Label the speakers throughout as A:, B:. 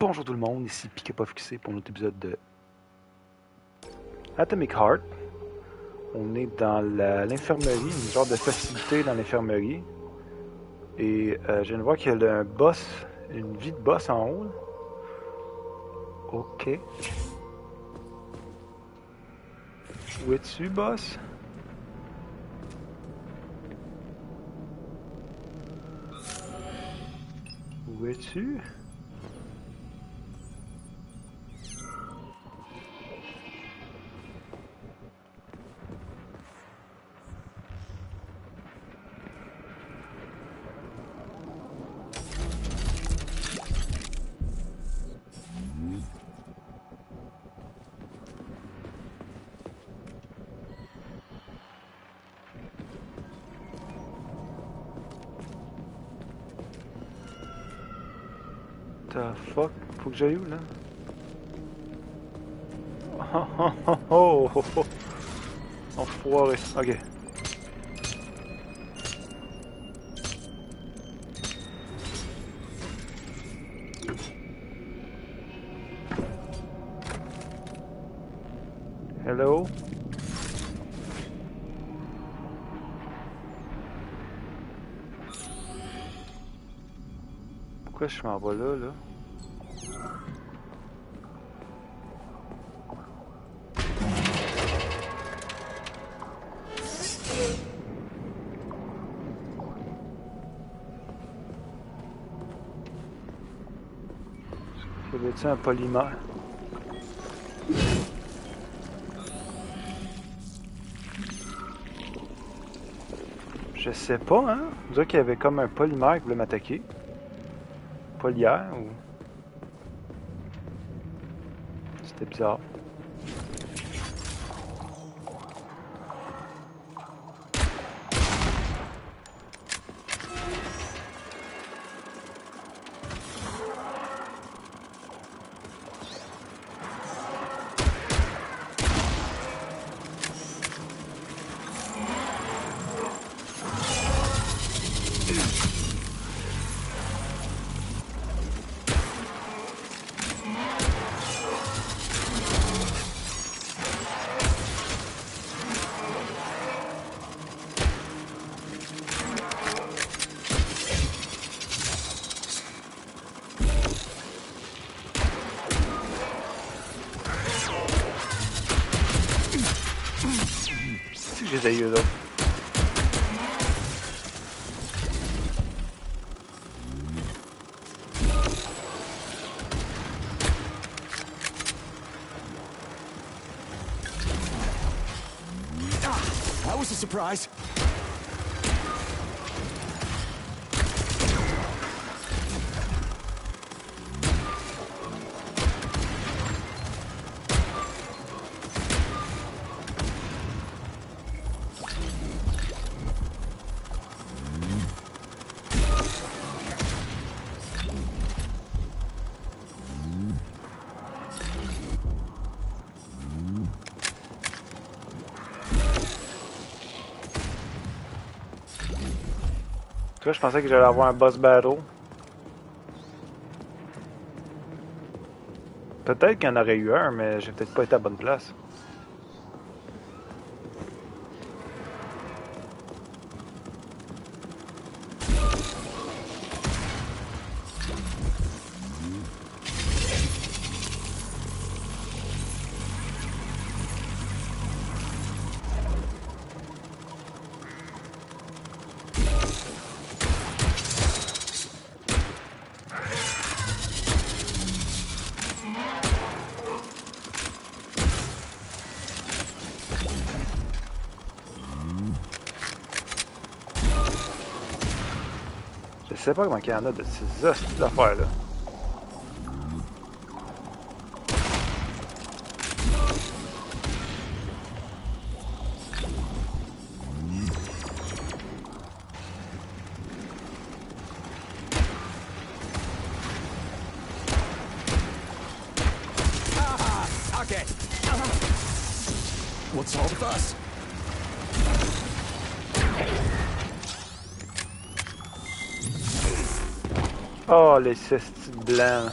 A: Bonjour tout le monde, ici Pika.fixé pour notre épisode de Atomic Heart. On est dans l'infirmerie, une genre de facilité dans l'infirmerie. Et je viens de voir qu'il y a un boss, une vie de boss en haut. Là. Ok. Où es-tu, boss? Où es-tu? The fuck? Faut que j'aille où, là? Oh! Enfoiré. Ok. Hello? Pourquoi je m'en vais là? Ça doit être un polymère. Je sais pas, hein? On dirait qu'il y avait comme un polymère qui voulait m'attaquer. Polière ou... C'était bizarre. J'ai eu là.
B: That was a surprise.
A: Tu vois, je pensais que j'allais avoir un boss battle. Peut-être qu'il y en aurait eu un, mais j'ai peut-être pas été à la bonne place. Je sais pas comment il y en a de ces hosties d'affaires-là.
B: Okay. What's all the fuss?
A: Oh, les cestis blancs.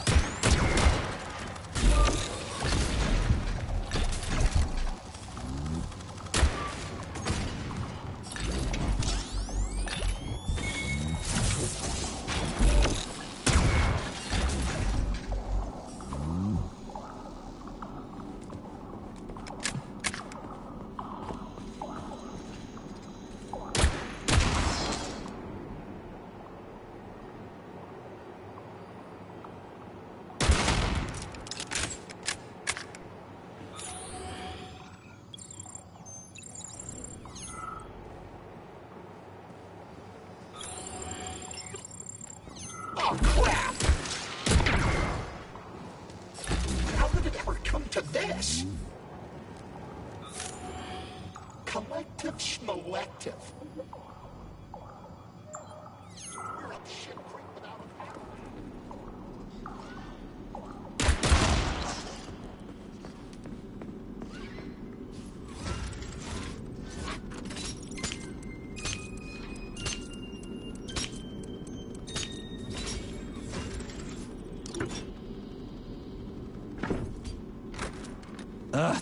B: this?
C: Collective schmolective. You're up shit creek without a paddle.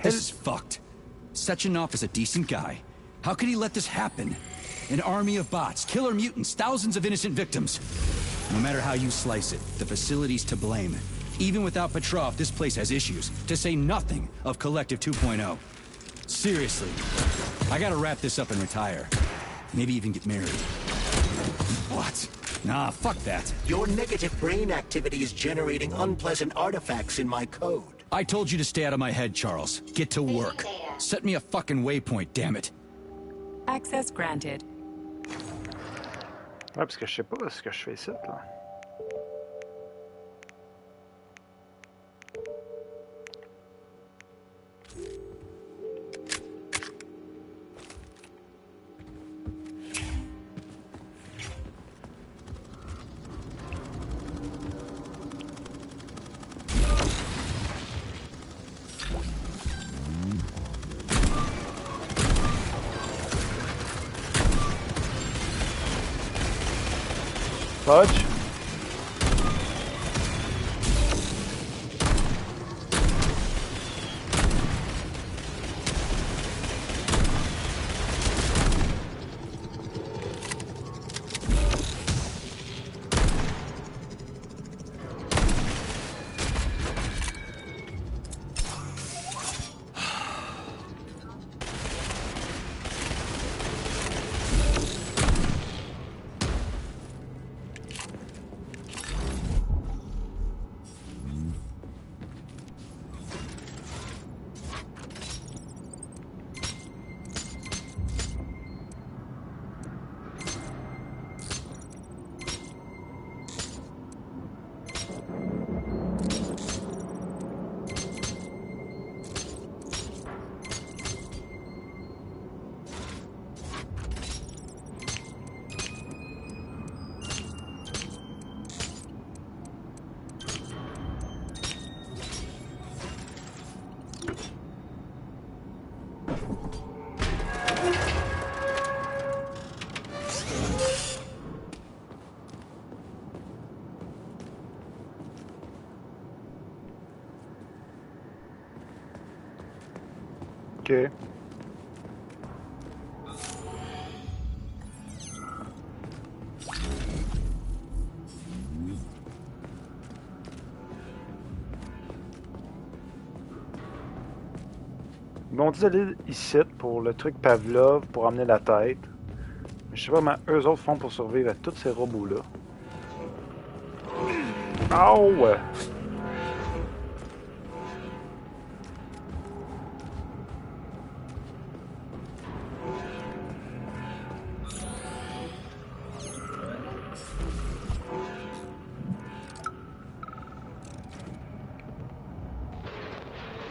B: This is fucked. Sechenov is a decent guy. How could he let this happen? An army of bots, killer mutants, thousands of innocent victims. No matter how you slice it, the facility's to blame. Even without Petrov, this place has issues, to say nothing of Collective 2.0. Seriously, I gotta wrap this up and retire. Maybe even get married. What? Nah, fuck that.
C: Your negative brain activity is generating unpleasant artifacts in my code.
B: I told you to stay out of my head, Charles. Get to work. Set me a fucking waypoint, damn it.
D: Access granted.
A: Ouais, parce que je sais pas ce que je fais ici, là. Fudge. Ok. Ils m'ont dit d'aller ici pour le truc Pavlov, pour amener la tête. Mais je sais pas comment eux autres font pour survivre à tous ces robots-là. Oh!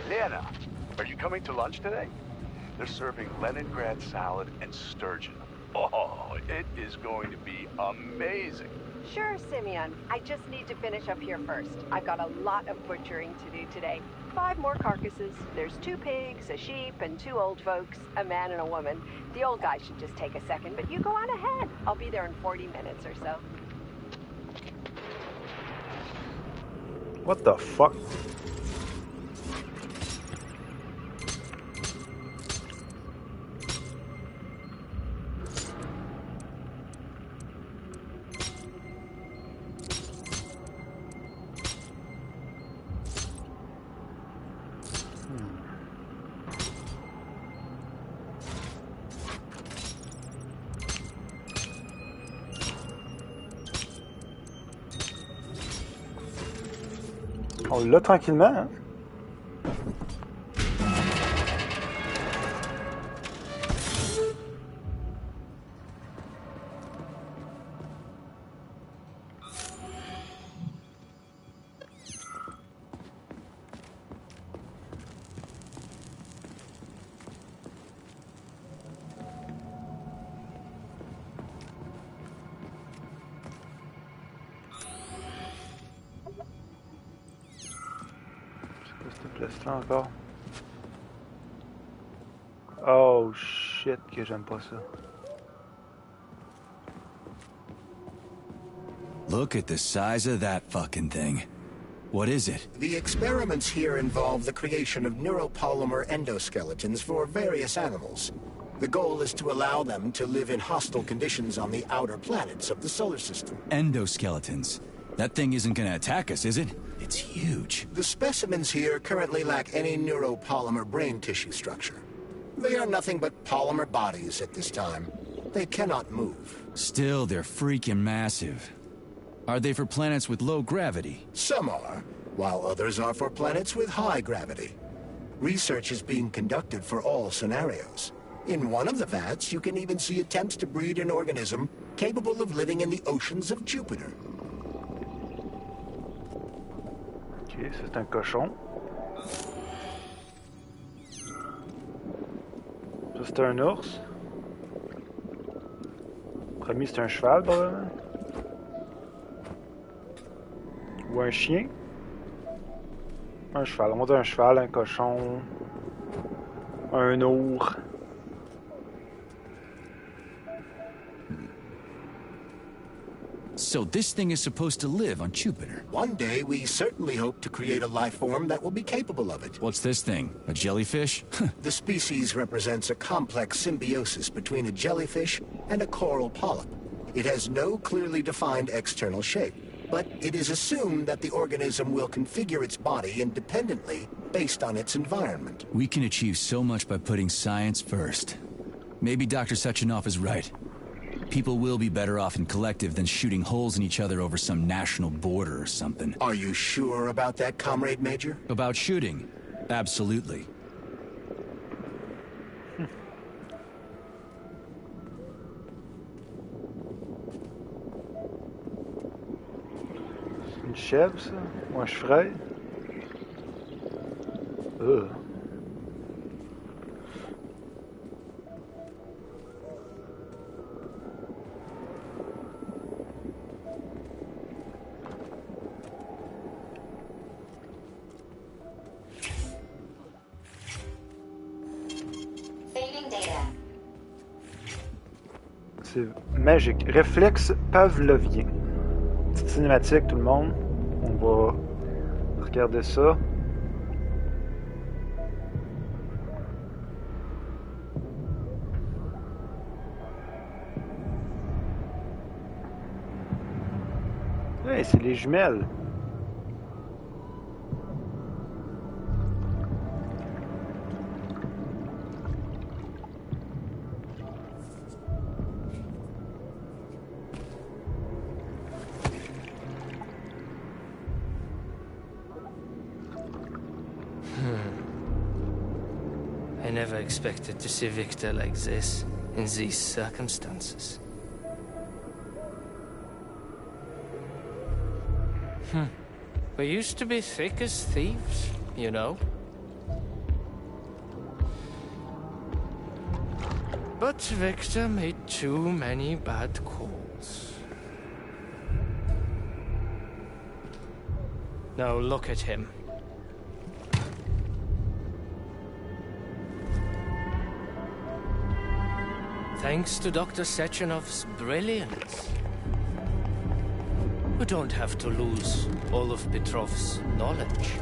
E: Lena, are you coming to lunch today? They're serving Leningrad salad and sturgeon. Oh, it is going to be amazing.
F: Sure, Simeon. I just need to finish up here first. I've got a lot of butchering to do today. 5 more carcasses. There's 2 pigs, a sheep, and 2 old folks, a man and a woman. The old guy should just take a second, but you go on ahead. I'll be there in 40 minutes or so.
A: What the fuck? On l'a tranquillement, hein? Cette place-là encore. Oh shit, que j'aime pas ça.
B: Look at the size of that fucking thing. What is it?
C: The experiments here involve the creation of neuropolymer endoskeletons for various animals. The goal is to allow them to live in hostile conditions on the outer planets of the solar system.
B: Endoskeletons. That thing isn't gonna attack us, is it? It's huge.
C: The specimens here currently lack any neuropolymer brain tissue structure. They are nothing but polymer bodies at this time. They cannot move.
B: Still, they're freaking massive. Are they for planets with low gravity?
C: Some are, while others are for planets with high gravity. Research is being conducted for all scenarios. In one of the vats, you can even see attempts to breed an organism capable of living in the oceans of Jupiter.
A: Ok, ça c'est un cochon. Ça c'est un ours. Premier c'est un cheval probablement. Ou un chien. Un cheval, on va dire un cheval, un cochon. Un ours.
B: So this thing is supposed to live on Jupiter.
C: One day, we certainly hope to create a life form that will be capable of it.
B: What's this thing? A jellyfish?
C: The species represents a complex symbiosis between a jellyfish and a coral polyp. It has no clearly defined external shape, but it is assumed that the organism will configure its body independently based on its environment.
B: We can achieve so much by putting science first. Maybe Dr. Sechenov is right. People will be better off in collective than shooting holes in each other over some national border or something.
C: Are you sure about that, Comrade Major?
B: About shooting? Absolutely.
A: C'est une chèvre ça? Ou un chevreuil? Ugh. C'est magique. Réflexe pavlovien. Petite cinématique, tout le monde. On va regarder ça. Hey, c'est les jumelles.
G: I never expected to see Victor like this, in these circumstances. We used to be thick as thieves, you know. But Victor made too many bad calls. Now look at him. Thanks to Dr. Sechenov's brilliance. We don't have to lose all of Petrov's knowledge.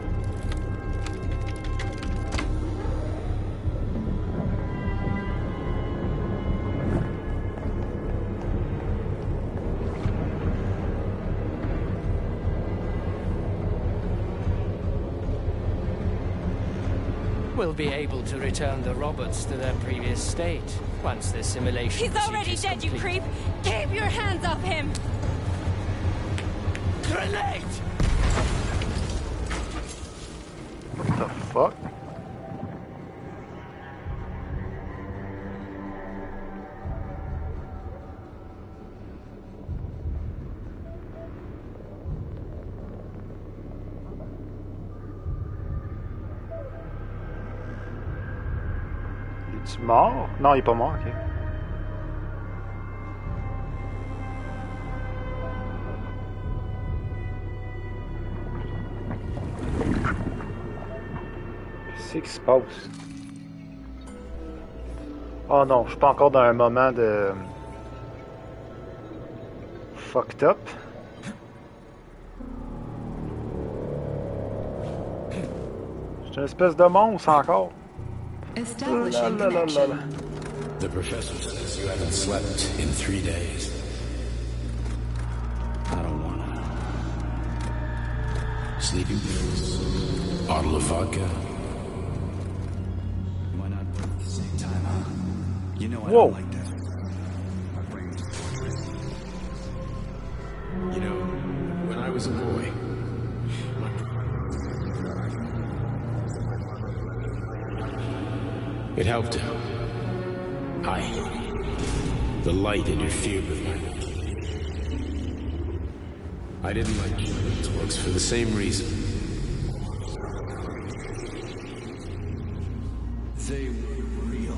G: We'll be able to return the robots to their previous state once the simulation.
D: He's already dead, you creep! Keep your hands off him!
G: Grenade!
A: What the fuck? Es-tu mort? Non, il est pas mort, ok. Qu'est-ce qui se passe? Oh non, je suis pas encore dans un moment de... fucked up. C'est une espèce de monstre encore.
H: Establishing
A: La, la, la, la, la.
H: connection.
I: The professor says you haven't slept in 3 days.
B: I don't wanna.
I: Sleeping pills, bottle of vodka.
B: Why not both at the same time, huh? You know I
A: Whoa.
B: don't like that. My brain's...
I: You know, when I was a boy, it helped him. The light interfered with my work. I didn't like children's books for the same reason.
B: They were real.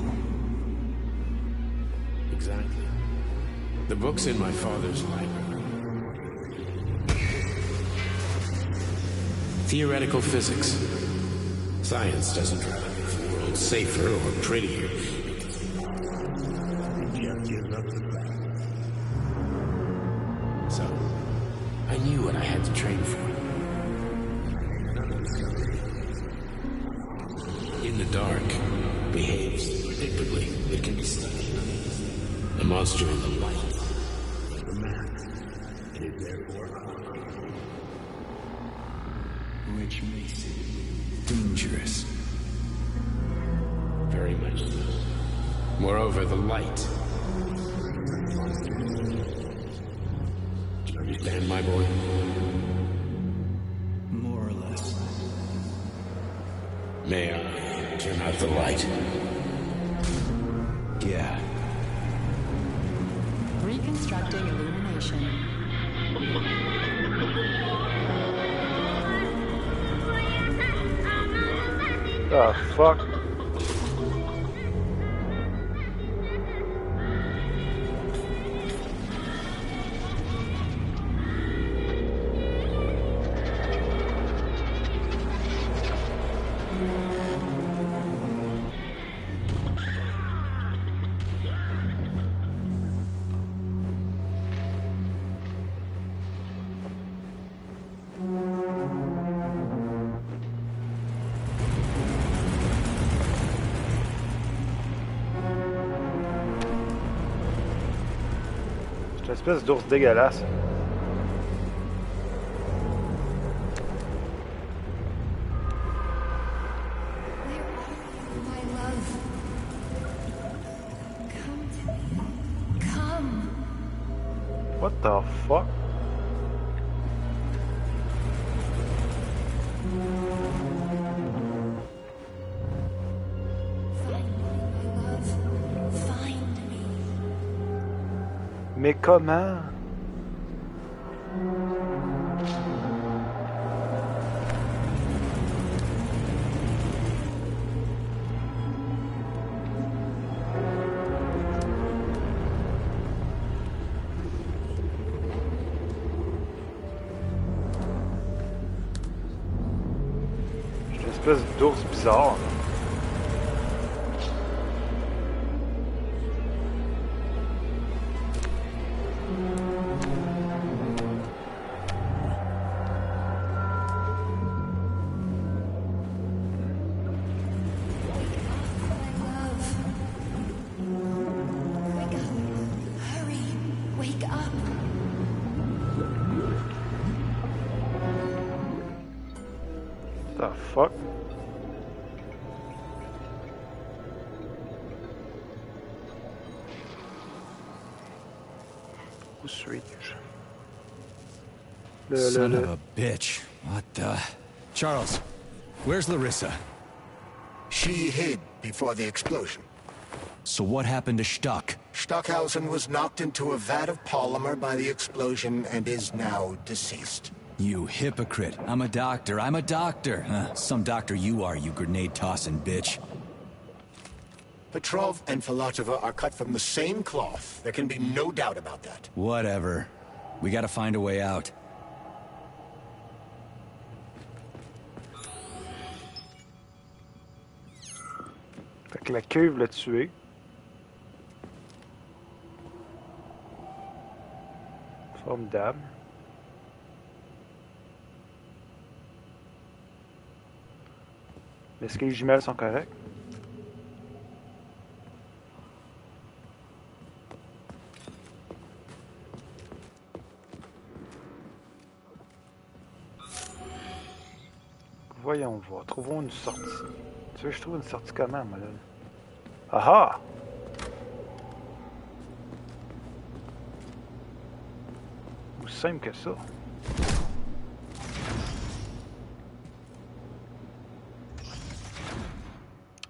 I: Exactly. The books in my father's library. Theoretical physics. Science doesn't try to make the world safer or prettier. So, I knew what I had to train for. In the dark, behaves predictably. It can be studied. The monster in the light. The man. And it therefore.
B: Which makes it dangerous.
I: Very much so. Moreover, the light. Do you understand, my boy?
B: More or less.
I: May I turn out the light?
B: Yeah.
H: Reconstructing illumination.
A: Ah, fuck. C'est une espèce d'ours dégueulasse.
H: My love. Come to me. Come.
A: What the fuck?
H: Find me, my love. Find me.
A: Mais comment? C'est une espèce d'ours bizarre. Là.
H: Wake up. Hurry. Wake up.
A: The fuck? Où suis-je?
B: Son of a bitch. What the... Charles, where's Larissa?
C: She hid before the explosion.
B: So what happened to Stuck?
C: Stockhausen was knocked into a vat of polymer by the explosion and is now deceased.
B: You hypocrite. I'm a doctor. I'm a doctor. Some doctor you are, you grenade-tossing bitch.
C: Petrov and Filatova are cut from the same cloth. There can be no doubt about that.
B: Whatever. We gotta find a way out.
A: Fait que la cuve l'a tué. Formidable. Est-ce que les jumelles sont correctes? Voyons voir. Trouvons une sortie. Tu veux que je trouve une sortie comment, moi, là? Ah ah! Aussi simple que ça.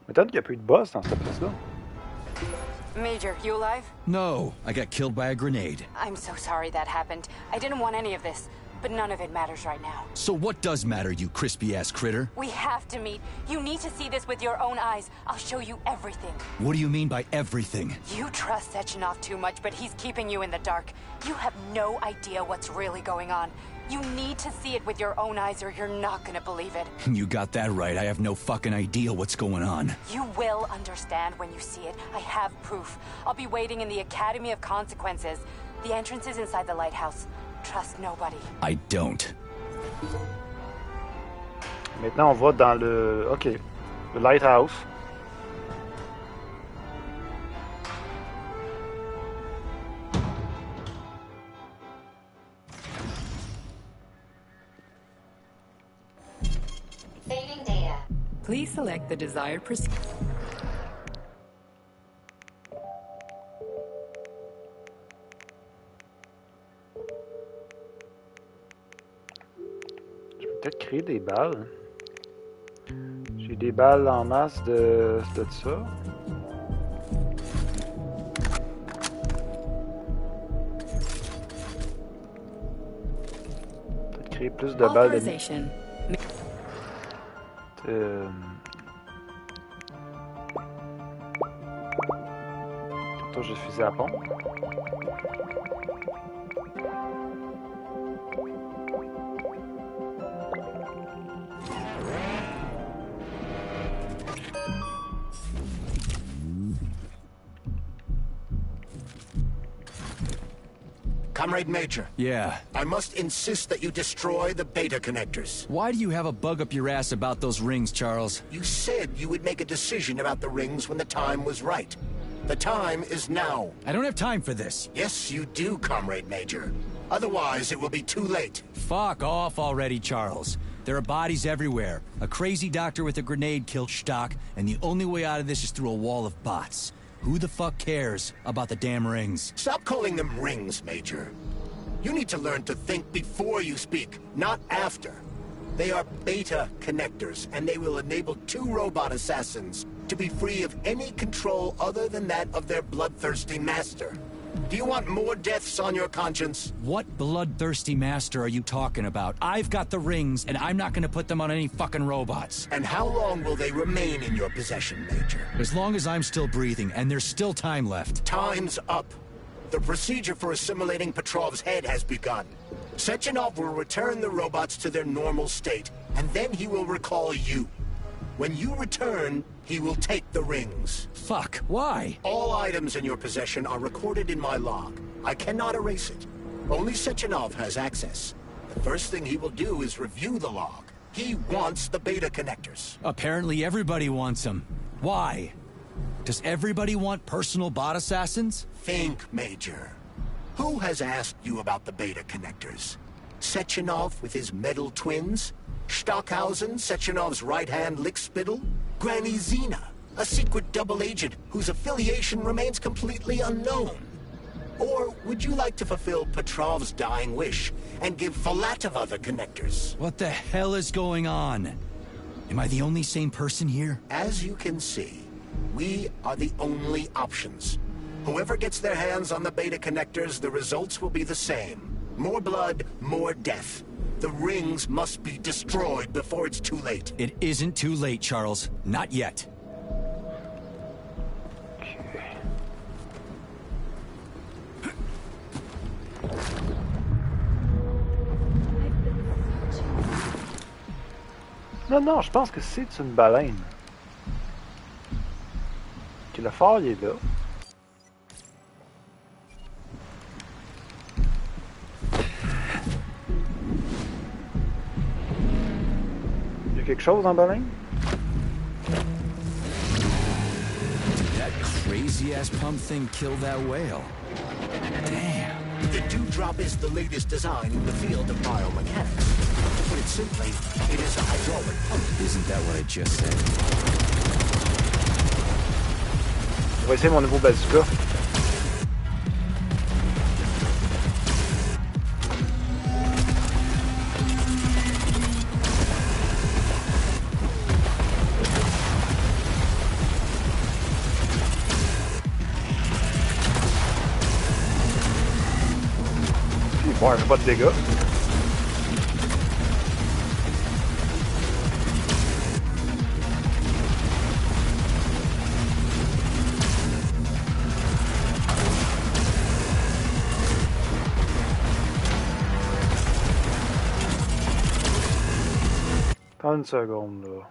A: M'étonne qu'il n'y a plus de boss dans cette place-là.
D: Major, you alive?
B: No, I got killed by a grenade.
D: I'm so sorry that happened. I didn't want any of this, but none of it matters right now.
B: So what does matter, you crispy-ass critter?
D: We have to meet. You need to see this with your own eyes. I'll show you everything.
B: What do you mean by everything?
D: You trust Sechenov too much, but he's keeping you in the dark. You have no idea what's really going on. You need to see it with your own eyes or you're not gonna believe it.
B: You got that right. I have no fucking idea what's going on.
D: You will understand when you see it. I have proof. I'll be waiting in the Academy of Consequences. The entrance is inside the lighthouse. Trust nobody.
B: I don't.
A: Maintenant, on va dans le... OK. Le lighthouse.
H: Saving data.
J: Please select the desired procedure.
A: Je peux peut-être créer des balles. J'ai des balles en masse de ça. Peut-être créer plus de balles de... Tantôt, j'ai fusé à pompe.
C: Comrade Major.
B: Yeah.
C: I must insist that you destroy the beta connectors.
B: Why do you have a bug up your ass about those rings, Charles?
C: You said you would make a decision about the rings when the time was right. The time is now.
B: I don't have time for this.
C: Yes, you do, Comrade Major. Otherwise, it will be too late.
B: Fuck off already, Charles. There are bodies everywhere. A crazy doctor with a grenade killed Stock, and the only way out of this is through a wall of bots. Who the fuck cares about the damn rings?
C: Stop calling them rings, Major. You need to learn to think before you speak, not after. They are beta connectors, and they will enable 2 robot assassins to be free of any control other than that of their bloodthirsty master. Do you want more deaths on your conscience?
B: What bloodthirsty master are you talking about? I've got the rings, and I'm not gonna put them on any fucking robots.
C: And how long will they remain in your possession, Major?
B: As long as I'm still breathing, and there's still time left.
C: Time's up. The procedure for assimilating Petrov's head has begun. Sechenov will return the robots to their normal state, and then he will recall you. When you return, he will take the rings.
B: Fuck, why?
C: All items in your possession are recorded in my log. I cannot erase it. Only Sechenov has access. The first thing he will do is review the log. He wants the beta connectors.
B: Apparently everybody wants them. Why? Does everybody want personal bot assassins?
C: Think, Major. Who has asked you about the beta connectors? Sechenov with his metal twins? Stockhausen, Sechenov's right-hand lickspittle? Granny Zena, a secret double agent whose affiliation remains completely unknown? Or would you like to fulfill Petrov's dying wish and give Filatova the connectors?
B: What the hell is going on? Am I the only sane person here?
C: As you can see, we are the only options. Whoever gets their hands on the beta connectors, the results will be the same. More blood, more death. The rings must be destroyed before it's too late.
B: It isn't too late, Charles. Not yet.
A: Non, je pense que c'est une baleine. le phare, il est là. Il y a quelque chose en baleine?
B: That crazy-ass pump thing killed that whale. Damn.
C: The dewdrop is the latest design in the field of biomechanics. To put it simply, it is a hydraulic pump.
B: Isn't that what I just said?
A: On va essayer mon nouveau bazooka. Bon, il fait pas de dégâts. Attends une seconde, là.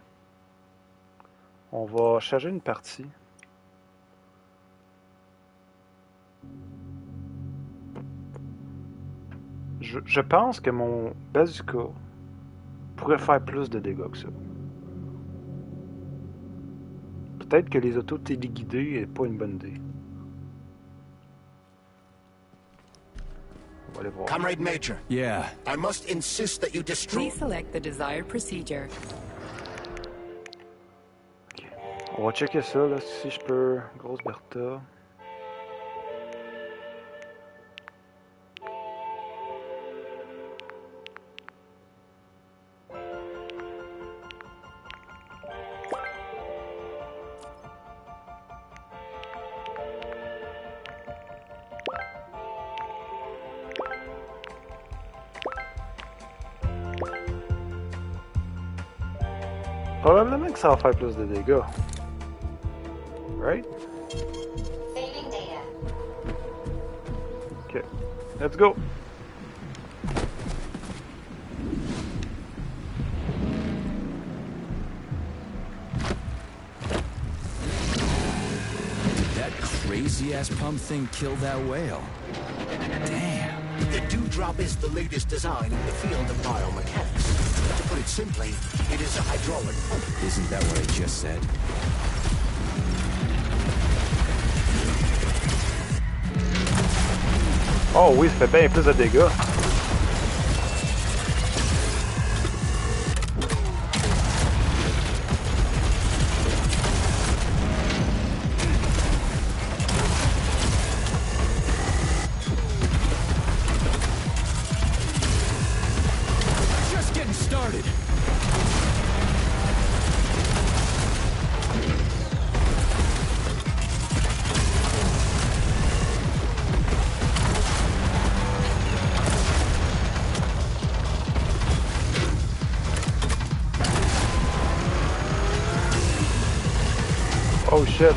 A: On va charger une partie. Je pense que mon bazooka pourrait faire plus de dégâts que ça. Peut-être que les autos téléguidées n'est pas une bonne idée. On va aller voir.
C: Comrade Major.
B: Yeah.
C: I must insist that you destroy.
J: Please select the desired procedure.
A: Okay. On va checker ça, là, si je peux. Grosse Bertha. Probablement que ça va faire plus de dégâts. Right?
H: Saving data.
A: Okay. Let's go.
B: That crazy-ass pump thing killed that whale. Damn.
C: The dewdrop is the latest design in the field of biomechanics. To put it simply, it is a hydraulic pump.
B: Isn't that what I just said?
A: Oh oui, ça fait bien plus de dégâts.
B: Just getting started.
A: Oh shit.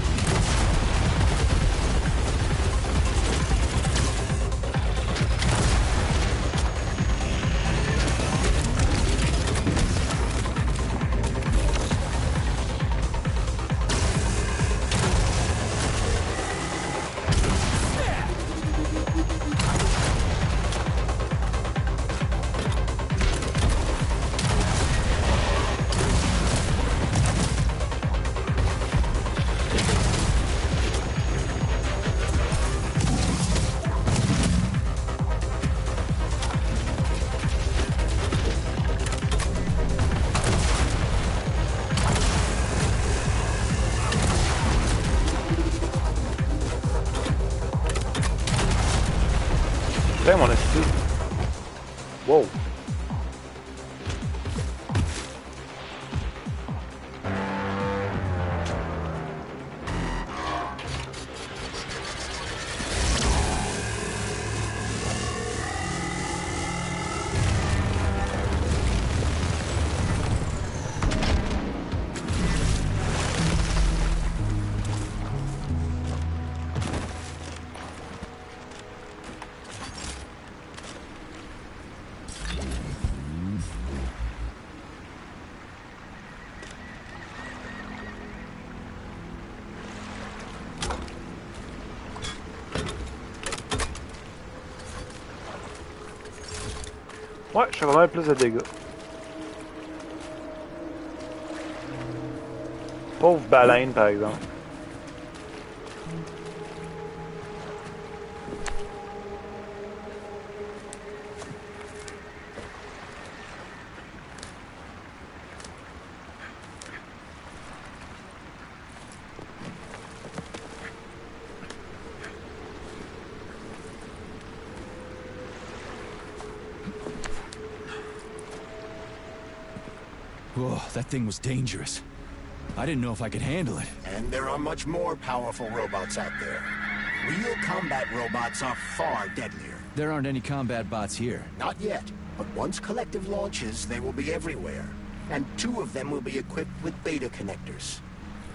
A: Putain, mon esti. Wow. Ouais, je fais quand même plus de dégâts. Pauvre baleine, par exemple.
B: Whoa, that thing was dangerous. I didn't know if I could handle it.
C: And there are much more powerful robots out there. Real combat robots are far deadlier.
B: There aren't any combat bots here.
C: Not yet, but once Collective launches, they will be everywhere. And 2 of them will be equipped with beta connectors.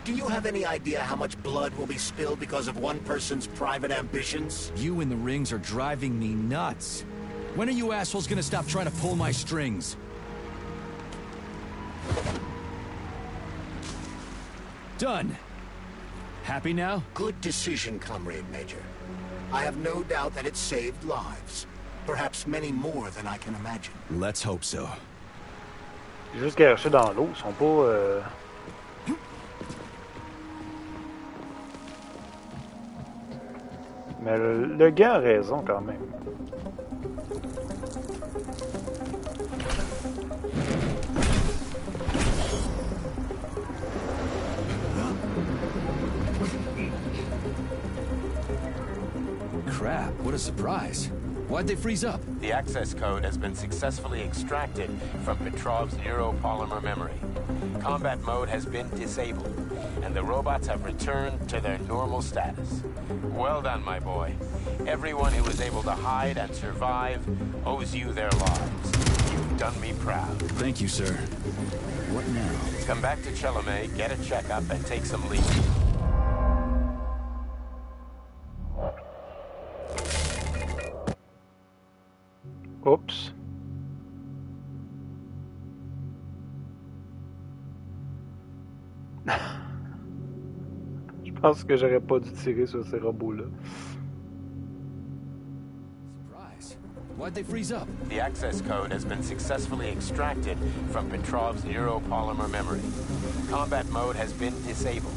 C: Do you have any idea how much blood will be spilled because of one person's private ambitions?
B: You in the rings are driving me nuts. When are you assholes gonna stop trying to pull my strings? Done. Happy now?
C: Good decision, Comrade Major. I have no doubt that it saved lives. Perhaps many more than I can imagine.
B: Let's hope so.
A: Juste garochés dans l'eau, ils sont pas... Mais le gars a raison quand même.
B: Crap, what a surprise. Why'd they freeze up?
K: The access code has been successfully extracted from Petrov's neuropolymer memory. Combat mode has been disabled, and the robots have returned to their normal status. Well done, my boy. Everyone who was able to hide and survive owes you their lives. You've done me proud.
B: Thank you, sir. What now?
K: Come back to Chelome, get a checkup, and take some leave.
A: Oups. Je pense que j'aurais pas dû tirer sur ces robots-là.
B: Surprise. Why'd they freeze up?
K: The access code has been successfully extracted from Petrov's neuropolymer memory. Combat mode has been disabled,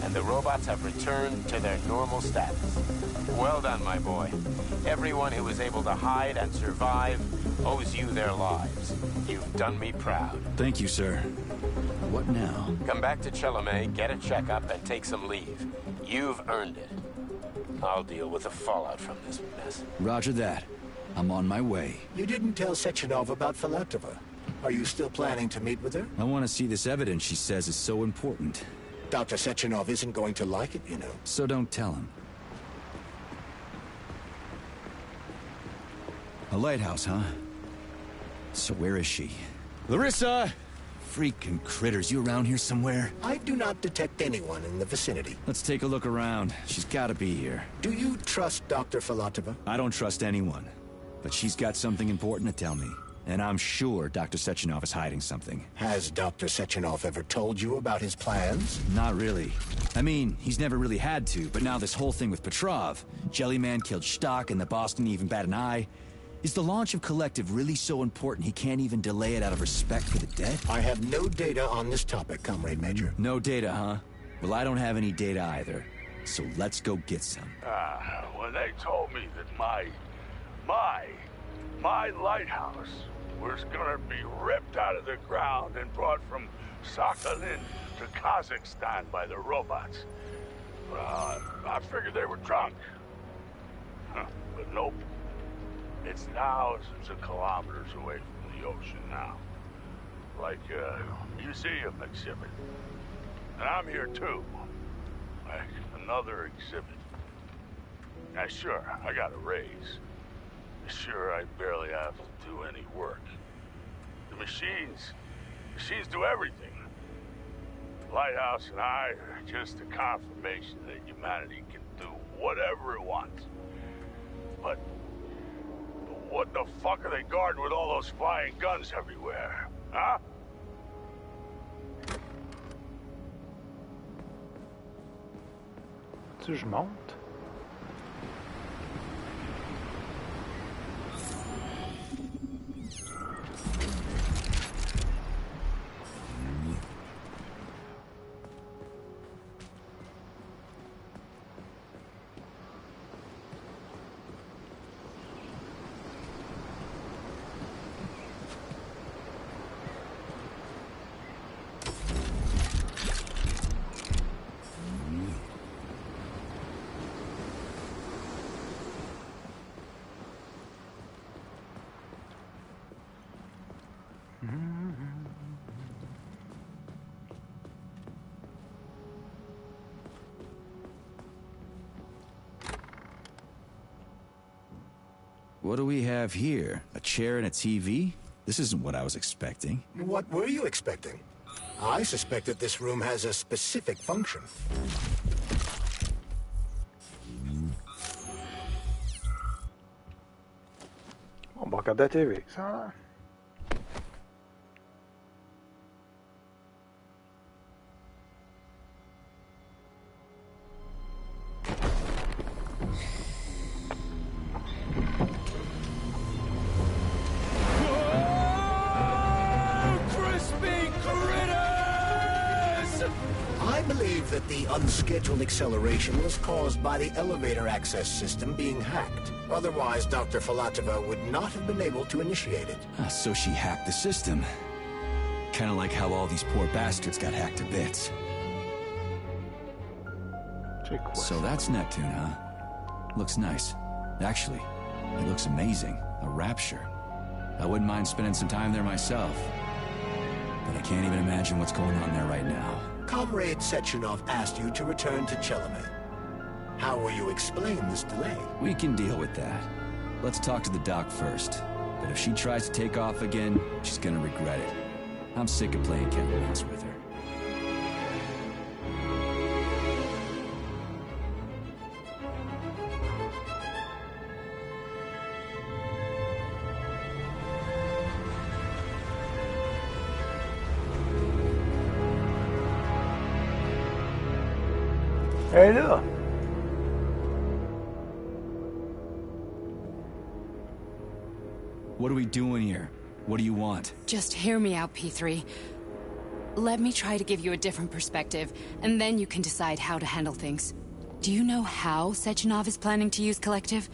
K: and the robots have returned to their normal status. Well done, my boy. Everyone who was able to hide and survive owes you their lives. You've done me proud.
B: Thank you, sir. What now?
K: Come back to Chelome, get a checkup, and take some leave. You've earned it. I'll deal with the fallout from this mess.
B: Roger that. I'm on my way.
C: You didn't tell Sechenov about Filatova. Are you still planning to meet with her?
B: I want to see this evidence she says is so important.
C: Dr. Sechenov isn't going to like it, you know.
B: So don't tell him. A lighthouse, huh? So where is she? Larissa! Freaking critters, you around here somewhere?
C: I do not detect anyone in the vicinity.
B: Let's take a look around. She's gotta be here.
C: Do you trust Dr. Filatova?
B: I don't trust anyone. But she's got something important to tell me. And I'm sure Dr. Sechenov is hiding something.
C: Has Dr. Sechenov ever told you about his plans?
B: Not really. I mean, he's never really had to, but now this whole thing with Petrov, Jellyman killed Stock and the boss didn't even bat an eye. Is the launch of Collective really so important he can't even delay it out of respect for the dead?
C: I have no data on this topic, Comrade Major.
B: No data, huh? Well, I don't have any data either. So let's go get some.
E: When they told me that my lighthouse was gonna be ripped out of the ground and brought from Sakhalin to Kazakhstan by the robots, I figured they were drunk. But nope. It's thousands of kilometers away from the ocean now. Like a museum exhibit. And I'm here too. Like another exhibit. Now sure, I got a raise. Sure, I barely have to do any work. The machines do everything. Lighthouse and I are just a confirmation that humanity can do whatever it wants. But what the fuck are they guarding with all those flying guns everywhere? Huh?
A: Tu je monte?
B: What do we have here? A chair and a TV? This isn't what I was expecting.
C: What were you expecting? I suspect that this room has a specific function.
A: On va regarder la TV, ça.
C: That the unscheduled acceleration was caused by the elevator access system being hacked. Otherwise, Dr. Filatova would not have been able to initiate it.
B: So she hacked the system. Kinda like how all these poor bastards got hacked to bits. So that's Neptune, huh? Looks nice. Actually, it looks amazing. A rapture. I wouldn't mind spending some time there myself. But I can't even imagine what's going on there right now.
C: Comrade Sechenov asked you to return to Chelome. How will you explain this delay?
B: We can deal with that. Let's talk to the doc first. But if she tries to take off again, she's gonna regret it. I'm sick of playing cat and mouse with her.
A: Hey, là!
B: What are we doing here? What do you want?
D: Just hear me out, P3. Let me try to give you a different perspective, and then you can decide how to handle things. Do you know how Sechenov is planning to use Collective?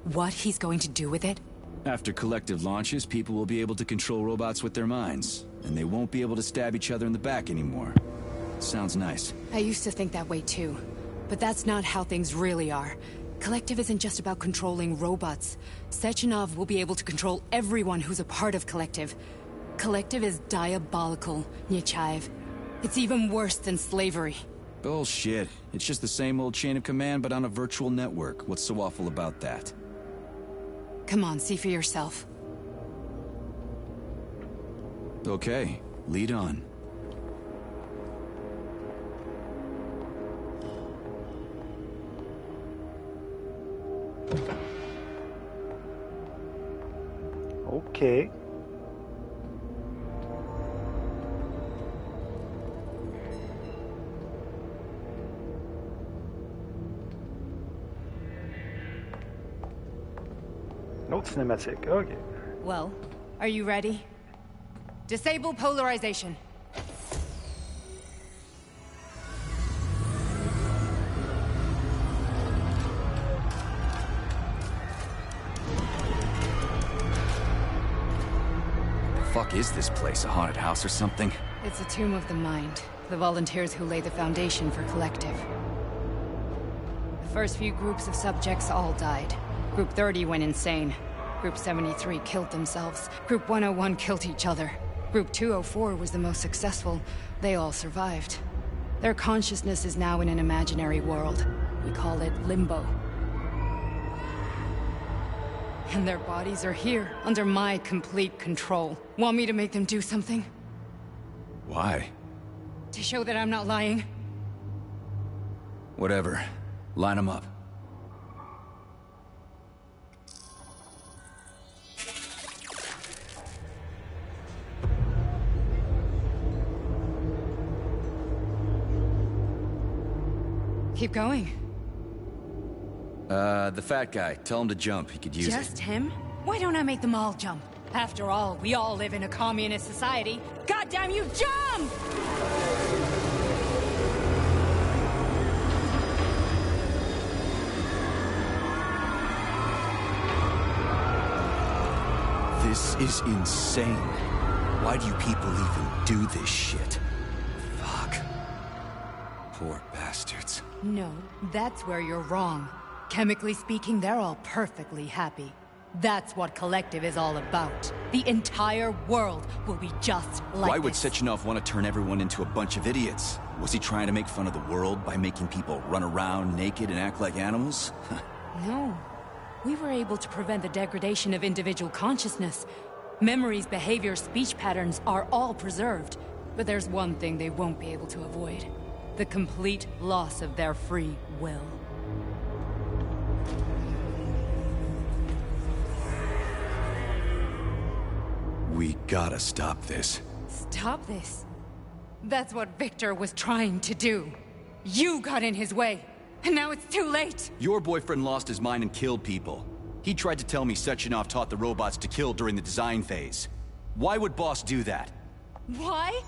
D: What he's going to do with it?
B: After Collective launches, people will be able to control robots with their minds, and they won't be able to stab each other in the back anymore. Sounds nice.
D: I used to think that way too. But that's not how things really are. Collective isn't just about controlling robots. Sechenov will be able to control everyone who's a part of Collective. Collective is diabolical, Nechayev. It's even worse than slavery.
B: Bullshit. It's just the same old chain of command, but on a virtual network. What's so awful about that?
D: Come on, see for yourself.
B: Okay, lead on.
A: Okay. Autre cinématique. Okay.
D: Well, are you ready? Disable polarization.
B: Fuck is this place? A haunted house or something?
D: It's a tomb of the mind. The volunteers who lay the foundation for Collective. The first few groups of subjects all died. Group 30 went insane. Group 73 killed themselves. Group 101 killed each other. Group 204 was the most successful. They all survived. Their consciousness is now in an imaginary world. We call it Limbo. And their bodies are here, under my complete control. Want me to make them do something?
B: Why?
D: To show that I'm not lying?
B: Whatever. Line them up.
D: Keep going.
B: The fat guy. Tell him to jump. He could use it.
D: Just him? Why don't I make them all jump? After all, we all live in a communist society. Goddamn you, jump!
B: This is insane. Why do you people even do this shit? Fuck. Poor bastards.
D: No, that's where you're wrong. Chemically speaking, they're all perfectly happy. That's what Collective is all about. The entire world will be just like
B: Why would
D: this.
B: Sechenov want to turn everyone into a bunch of idiots? Was he trying to make fun of the world by making people run around naked and act like animals?
D: No. We were able to prevent the degradation of individual consciousness. Memories, behavior, speech patterns are all preserved. But there's one thing they won't be able to avoid. The complete loss of their free will.
B: We gotta stop this.
D: Stop this? That's what Victor was trying to do. You got in his way, and now it's too late!
B: Your boyfriend lost his mind and killed people. He tried to tell me Sechenov taught the robots to kill during the design phase. Why would Boss do that?
D: Why?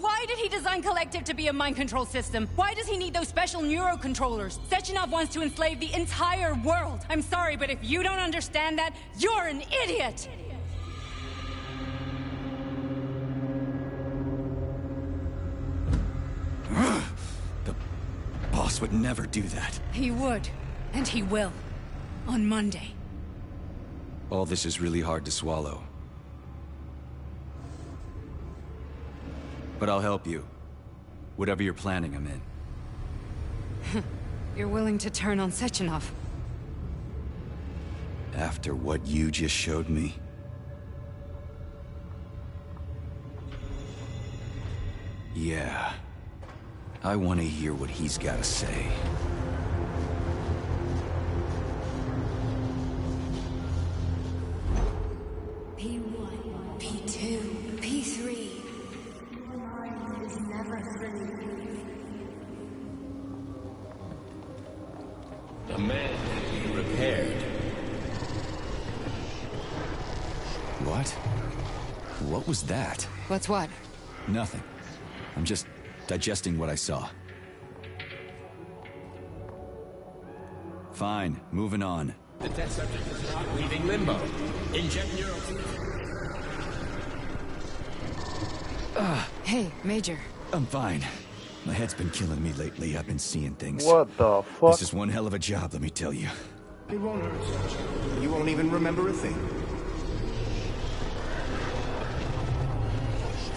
D: Why did he design Collective to be a mind control system? Why does he need those special neurocontrollers? Sechenov wants to enslave the entire world! I'm sorry, but if you don't understand that, you're an idiot!
B: The Boss would never do that.
D: He would, and he will. On Monday.
B: All this is really hard to swallow. But I'll help you. Whatever you're planning, I'm in.
D: You're willing to turn on Sechenov?
B: After what you just showed me? Yeah. I want to hear what he's got to say.
H: P1, P2, P3. Is never free.
I: A man can be repaired.
B: What? What was that?
D: What's what?
B: Nothing. I'm just digesting what I saw. Fine, moving on.
I: The test subject is not leaving limbo. Inject neural...
D: Hey, Major.
B: I'm fine. My head's been killing me lately. I've been seeing things.
A: What the fuck?
B: This is one hell of a job, let me tell you.
C: It won't hurt, Sergeant. You won't even remember a thing.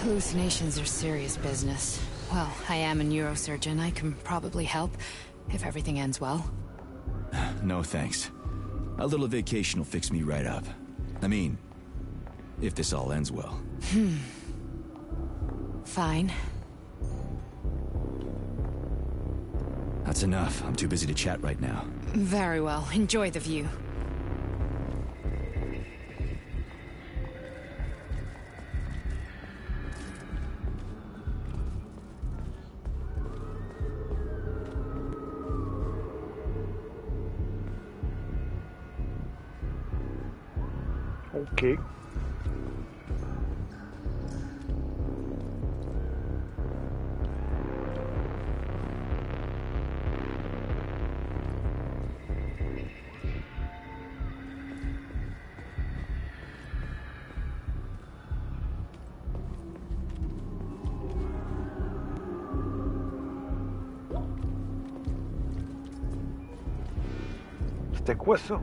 D: Hallucinations are serious business. Well, I am a neurosurgeon. I can probably help, if everything ends well.
B: No thanks. A little vacation will fix me right up. I mean, if this all ends well.
D: Fine.
B: That's enough. I'm too busy to chat right now.
D: Very well. Enjoy the view.
A: Ok. C'était quoi ça?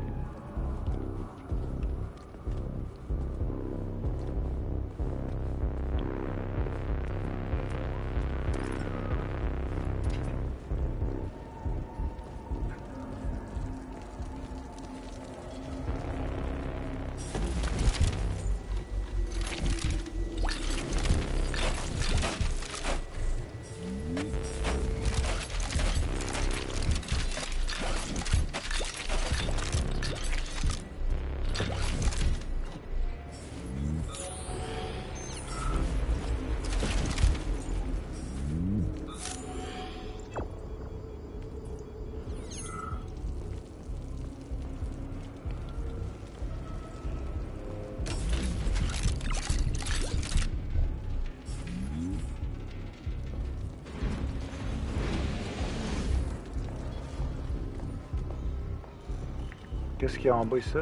A: Qu'est-ce qu'il y a en bas ici?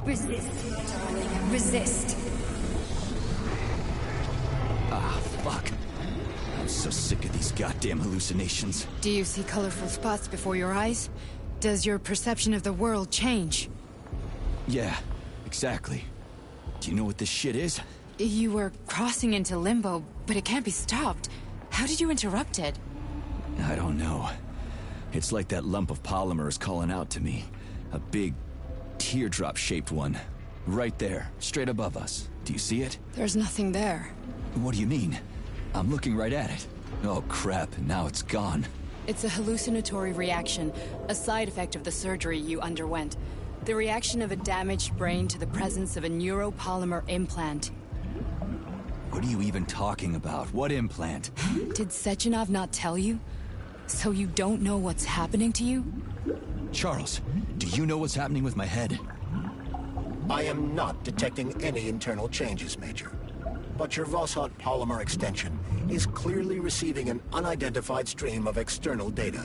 H: Resist, darling. Resist.
B: Ah, fuck. I'm So sick of these goddamn hallucinations.
D: Do you see colorful spots before your eyes? Does your perception of the world change?
B: Yeah, exactly. Do you know what this shit is?
D: You were crossing into limbo, but it can't be stopped. How did you interrupt it?
B: I don't know. It's like that lump of polymer is calling out to me. A big, teardrop-shaped one. Right there, straight above us. Do you see it?
D: There's nothing there.
B: What do you mean? I'm looking right at it. Oh crap, now it's gone.
D: It's a hallucinatory reaction, a side effect of the surgery you underwent. The reaction of a damaged brain to the presence of a neuropolymer implant.
B: What are you even talking about? What implant?
D: Did Sechenov not tell you? So you don't know what's happening to you?
B: Charles, do you know what's happening with my head?
C: I am not detecting any internal changes, Major. But your Vossot polymer extension is clearly receiving an unidentified stream of external data.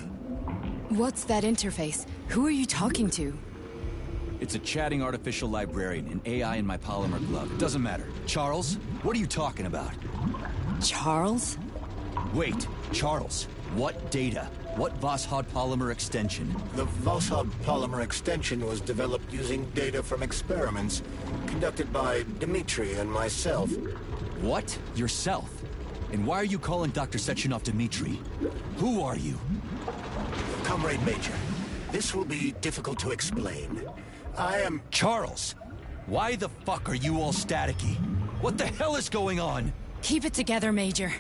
D: What's that interface? Who are you talking to?
B: It's a chatting artificial librarian, an AI in my polymer glove. Doesn't matter. Charles, what are you talking about?
D: Charles?
B: Wait, Charles, what data? What Vossot polymer extension?
C: The Vossot polymer extension was developed using data from experiments conducted by Dmitri and myself.
B: What? Yourself? And why are you calling Dr. Sechenov Dmitri? Who are you?
C: Comrade Major, this will be difficult to explain. I am...
B: Charles! Why the fuck are you all staticky? What the hell is going on?
D: Keep it together, Major.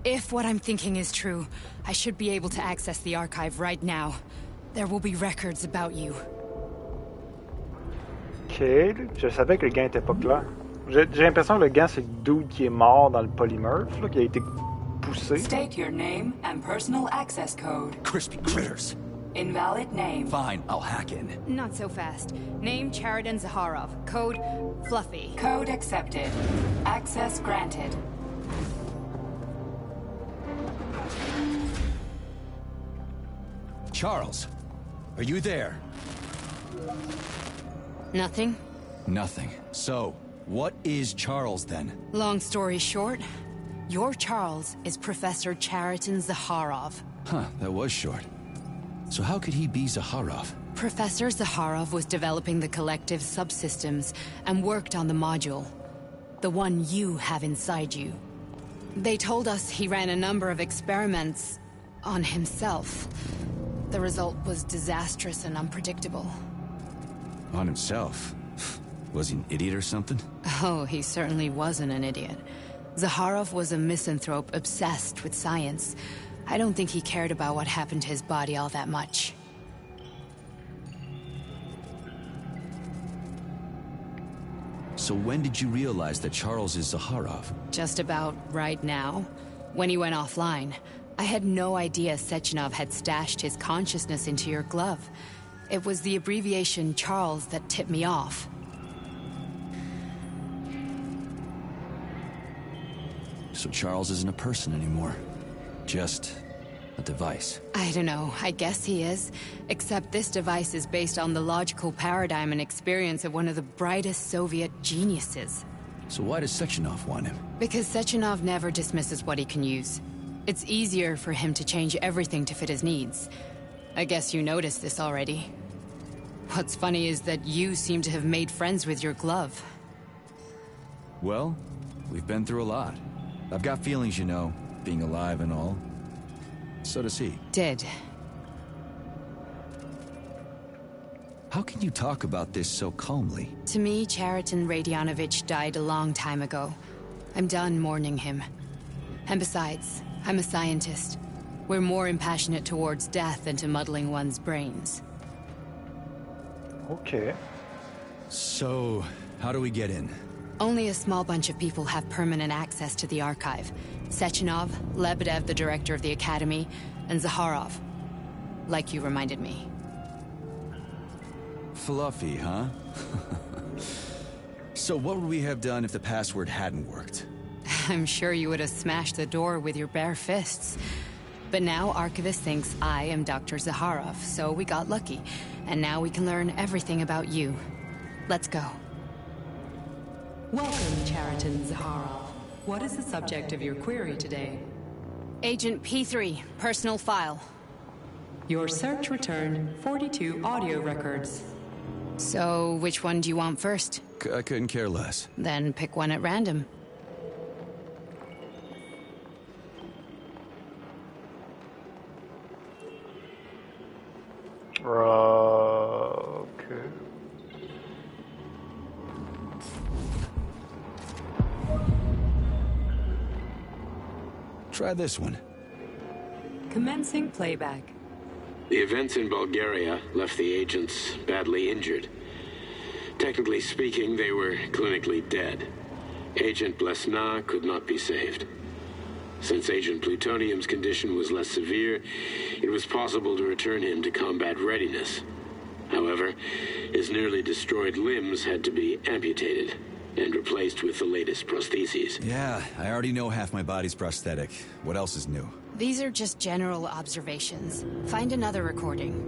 D: If what I'm thinking is true, I should be able to access the archive right now. There will be records about you.
A: Ok, je savais que le gant était pas clair. J'ai l'impression que le gant, c'est le dude qui est mort dans le polymorphe, là, qui a été poussé.
J: State your name and personal access code.
B: Crispy critters.
J: Invalid name.
B: Fine, I'll hack in.
D: Not so fast. Name Chariton Zaharov. Code Fluffy.
J: Code accepted. Access granted.
B: Charles, are you there?
D: Nothing?
B: Nothing. So, what is Charles then?
D: Long story short, your Charles is Professor Chariton Zaharov.
B: Huh, that was short. So how could he be Zaharov?
D: Professor Zaharov was developing the collective subsystems and worked on the module. The one you have inside you. They told us he ran a number of experiments on himself. The result was disastrous and unpredictable.
B: On himself? Was he an idiot or something?
D: Oh, he certainly wasn't an idiot. Zaharov was a misanthrope obsessed with science. I don't think he cared about what happened to his body all that much.
B: So when did you realize that Charles is Zaharov?
D: Just about right now. When he went offline. I had no idea Sechenov had stashed his consciousness into your glove. It was the abbreviation Charles that tipped me off.
B: So Charles isn't a person anymore. Just a device.
D: I don't know. I guess he is. Except this device is based on the logical paradigm and experience of one of the brightest Soviet geniuses.
B: So why does Sechenov want him?
D: Because Sechenov never dismisses what he can use. It's easier for him to change everything to fit his needs. I guess you noticed this already. What's funny is that you seem to have made friends with your glove.
B: Well, we've been through a lot. I've got feelings, you know, being alive and all. So does he.
D: Did.
B: How can you talk about this so calmly?
D: To me, Chariton Radionovich died a long time ago. I'm done mourning him. And besides, I'm a scientist. We're more impassionate towards death than to muddling one's brains.
A: Okay.
B: So, how do we get in?
D: Only a small bunch of people have permanent access to the archive. Sechenov, Lebedev, the director of the Academy, and Zaharov. Like you reminded me.
B: Fluffy, huh? So what would we have done if the password hadn't worked?
D: I'm sure you would have smashed the door with your bare fists. But now Archivist thinks I am Dr. Zaharov, so we got lucky. And now we can learn everything about you. Let's go.
J: Welcome, Chariton Zaharov. What is the subject of your query today?
D: Agent P3, personal file.
J: Your search returned 42 audio records.
D: So, which one do you want first?
B: I couldn't care less.
D: Then pick one at random.
A: Okay.
B: Try this one.
J: Commencing playback.
I: The events in Bulgaria left the agents badly injured. Technically speaking, they were clinically dead. Agent Blesna could not be saved. Since Agent Plutonium's condition was less severe, it was possible to return him to combat readiness. However, his nearly destroyed limbs had to be amputated and replaced with the latest prostheses.
B: Yeah, I already know half my body's prosthetic. What else is new?
D: These are just general observations. Find another recording.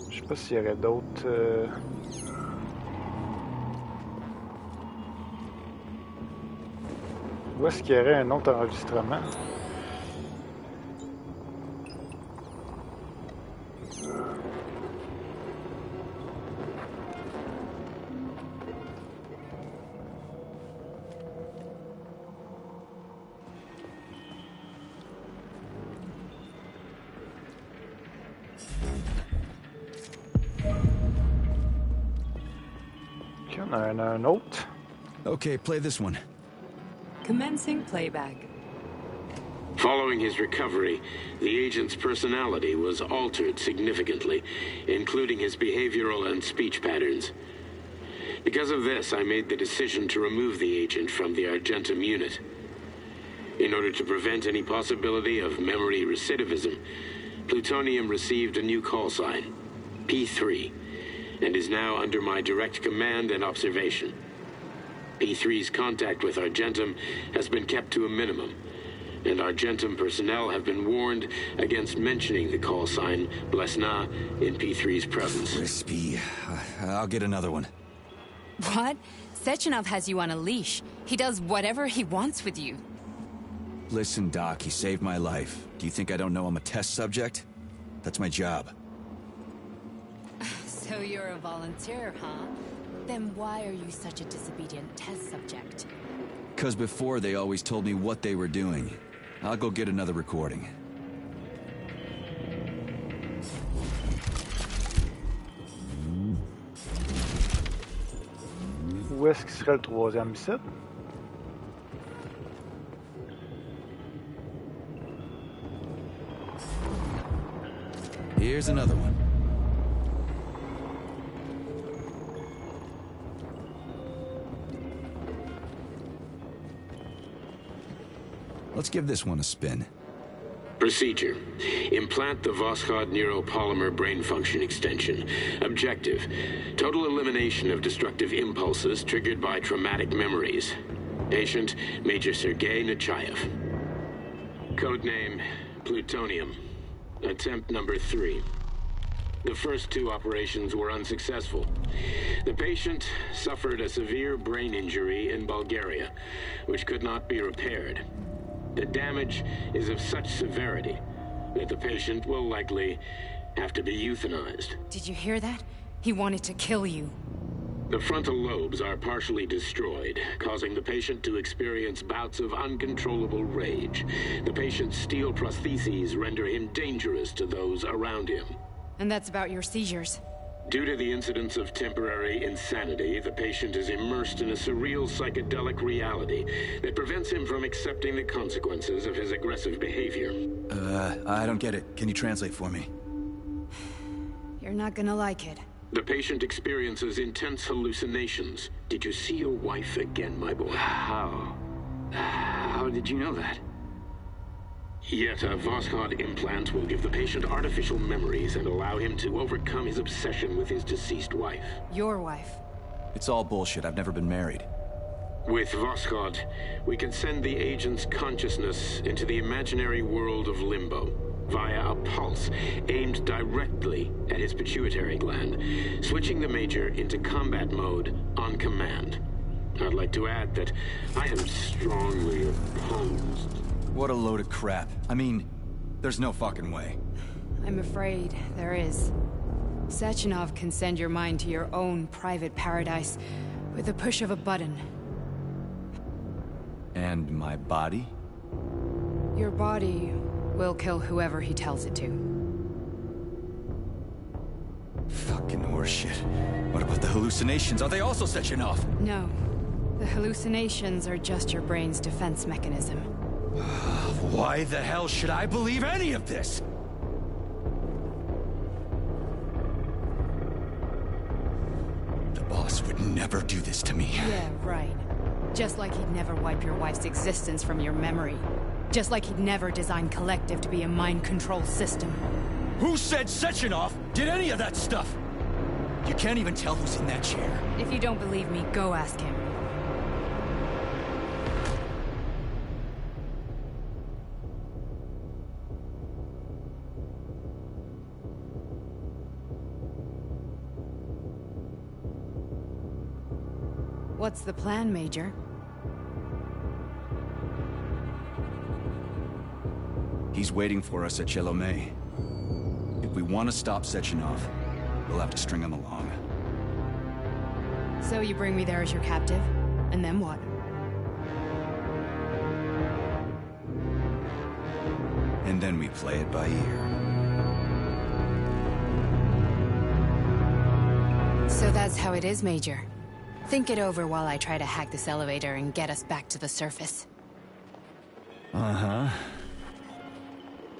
A: Je sais pas s'il y aurait d'autres... Où est-ce qu'il y aurait un autre enregistrement? On a un autre.
B: Okay, play this one.
J: Commencing playback.
I: Following his recovery, the agent's personality was altered significantly, including his behavioral and speech patterns. Because of this, I made the decision to remove the agent from the Argentum unit. In order to prevent any possibility of memory recidivism, Plutonium received a new call sign, P3, and is now under my direct command and observation. P3's contact with Argentum has been kept to a minimum, and Argentum personnel have been warned against mentioning the call sign Blesna in P3's presence.
B: Crispy. I'll get another one.
D: What? Sechenov has you on a leash. He does whatever he wants with you.
B: Listen, Doc, he saved my life. Do you think I don't know I'm a test subject? That's my job.
D: So you're a volunteer, huh? Then why are you such a disobedient test subject?
B: 'Cause before they always told me what they were doing. I'll go get another recording.
A: Où est-ce qu'il serait le troisième site?
B: Here's another one. Let's give this one a spin.
I: Procedure. Implant the Voskhod neuropolymer brain function extension. Objective. Total elimination of destructive impulses triggered by traumatic memories. Patient, Major Sergei Nechayev. Codename, Plutonium. Attempt number 3. The first 2 operations were unsuccessful. The patient suffered a severe brain injury in Bulgaria, which could not be repaired. The damage is of such severity that the patient will likely have to be euthanized.
D: Did you hear that? He wanted to kill you.
I: The frontal lobes are partially destroyed, causing the patient to experience bouts of uncontrollable rage. The patient's steel prostheses render him dangerous to those around him.
D: And that's about your seizures.
I: Due to the incidence of temporary insanity, the patient is immersed in a surreal psychedelic reality that prevents him from accepting the consequences of his aggressive behavior.
B: I don't get it. Can you translate for me?
D: You're not gonna like it.
I: The patient experiences intense hallucinations. Did you see your wife again, my boy?
B: How did you know that?
I: Yet a Voskhod implant will give the patient artificial memories and allow him to overcome his obsession with his deceased wife.
D: Your wife.
B: It's all bullshit. I've never been married.
I: With Voskhod, we can send the agent's consciousness into the imaginary world of limbo via a pulse aimed directly at his pituitary gland, switching the Major into combat mode on command. I'd like to add that I am strongly opposed.
B: What a load of crap. I mean, there's no fucking way.
D: I'm afraid there is. Sechenov can send your mind to your own private paradise with the push of a button.
B: And my body?
D: Your body will kill whoever he tells it to.
B: Fucking horseshit. What about the hallucinations? Are they also Sechenov?
D: No. The hallucinations are just your brain's defense mechanism.
B: Why the hell should I believe any of this? The boss would never do this to me.
D: Yeah, right. Just like he'd never wipe your wife's existence from your memory. Just like he'd never design Collective to be a mind control system.
B: Who said Sechenov did any of that stuff? You can't even tell who's in that chair.
D: If you don't believe me, go ask him. What's the plan, Major?
B: He's waiting for us at Chelomey. If we want to stop Sechenov, we'll have to string him along.
D: So you bring me there as your captive? And then what?
B: And then we play it by ear.
D: So that's how it is, Major. Think it over while I try to hack this elevator and get us back to the surface.
B: Uh-huh.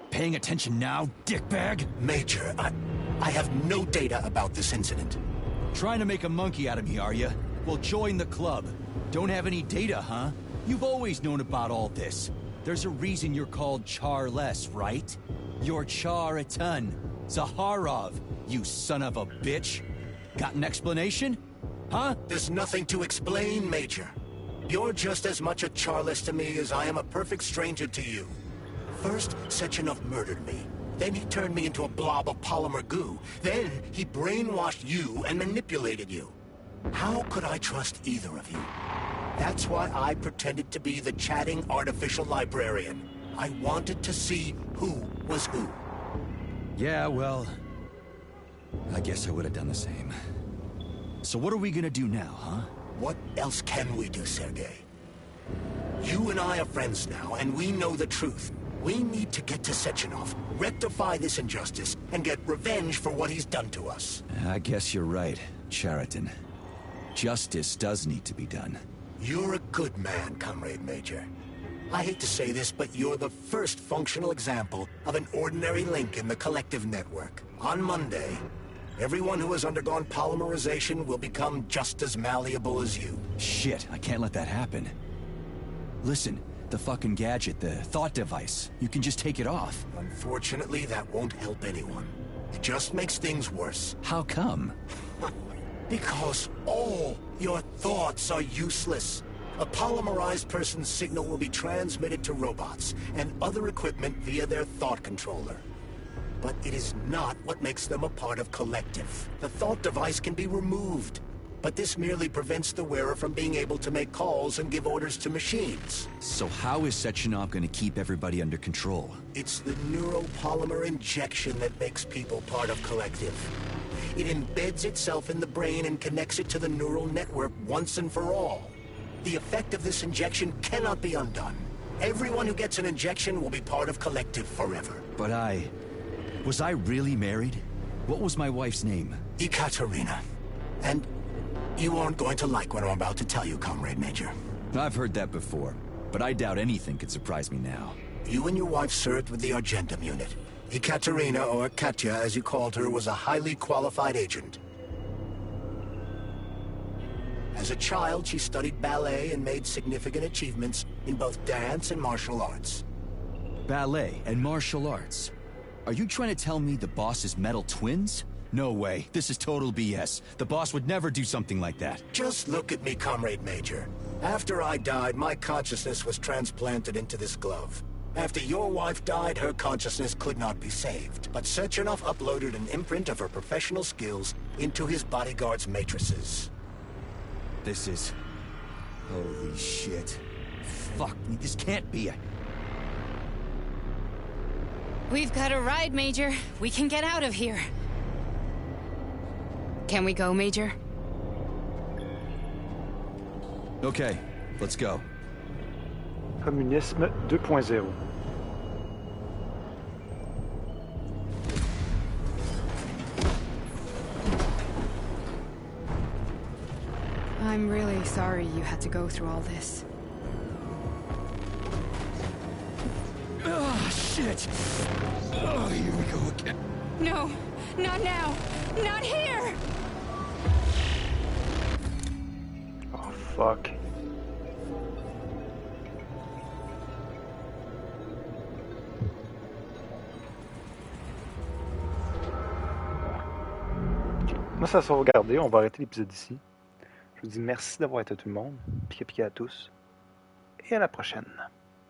B: Paying attention now, dickbag?
C: Major, I have no data about this incident.
B: Trying to make a monkey out of me, are you? Well, join the club. Don't have any data, huh? You've always known about all this. There's a reason you're called Charless, right? You're Char-a-ton. Zaharov, you son of a bitch. Got an explanation? Huh?
C: There's nothing to explain, Major. You're just as much a Charless to me as I am a perfect stranger to you. First, Sechenov murdered me. Then he turned me into a blob of polymer goo. Then he brainwashed you and manipulated you. How could I trust either of you? That's why I pretended to be the chatting artificial librarian. I wanted to see who was who.
B: Yeah, well, I guess I would have done the same. So what are we gonna do now, huh?
C: What else can we do, Sergei? You and I are friends now, and we know the truth. We need to get to Sechenov, rectify this injustice, and get revenge for what he's done to us.
B: I guess you're right, Chariton. Justice does need to be done.
C: You're a good man, Comrade Major. I hate to say this, but you're the first functional example of an ordinary link in the Collective network. On Monday, everyone who has undergone polymerization will become just as malleable as you.
B: Shit, I can't let that happen. Listen, the fucking gadget, the thought device, you can just take it off.
C: Unfortunately, that won't help anyone. It just makes things worse.
B: How come?
C: Because all your thoughts are useless. A polymerized person's signal will be transmitted to robots and other equipment via their thought controller. But it is not what makes them a part of Collective. The thought device can be removed, but this merely prevents the wearer from being able to make calls and give orders to machines.
B: So how is Sechenov going to keep everybody under control?
C: It's the neuropolymer injection that makes people part of Collective. It embeds itself in the brain and connects it to the neural network once and for all. The effect of this injection cannot be undone. Everyone who gets an injection will be part of Collective forever.
B: But was I really married? What was my wife's name?
C: Ekaterina. And you aren't going to like what I'm about to tell you, Comrade Major.
B: I've heard that before, but I doubt anything could surprise me now.
C: You and your wife served with the Argentum unit. Ekaterina, or Katya as you called her, was a highly qualified agent. As a child, she studied ballet and made significant achievements in both dance and martial arts.
B: Ballet and martial arts? Are you trying to tell me the boss is metal twins? No way. This is total BS. The boss would never do something like that.
C: Just look at me, Comrade Major. After I died, my consciousness was transplanted into this glove. After your wife died, her consciousness could not be saved. But Sechenov uploaded an imprint of her professional skills into his bodyguard's matrices.
B: This is... holy shit. Fuck me, this can't be.
D: We've got a ride, Major. We can get out of here. Can we go, Major?
B: Okay, let's go.
A: Communisme 2.0.
D: I'm really sorry you had to go through all this.
B: Oh, shit! Oh, here we go again.
D: No, not now! Not here!
A: Oh, fuck. Moi, ça va regarder. On va arrêter l'épisode ici. Je vous dis merci d'avoir été tout le monde. Piqué piqué à tous. Et à la prochaine.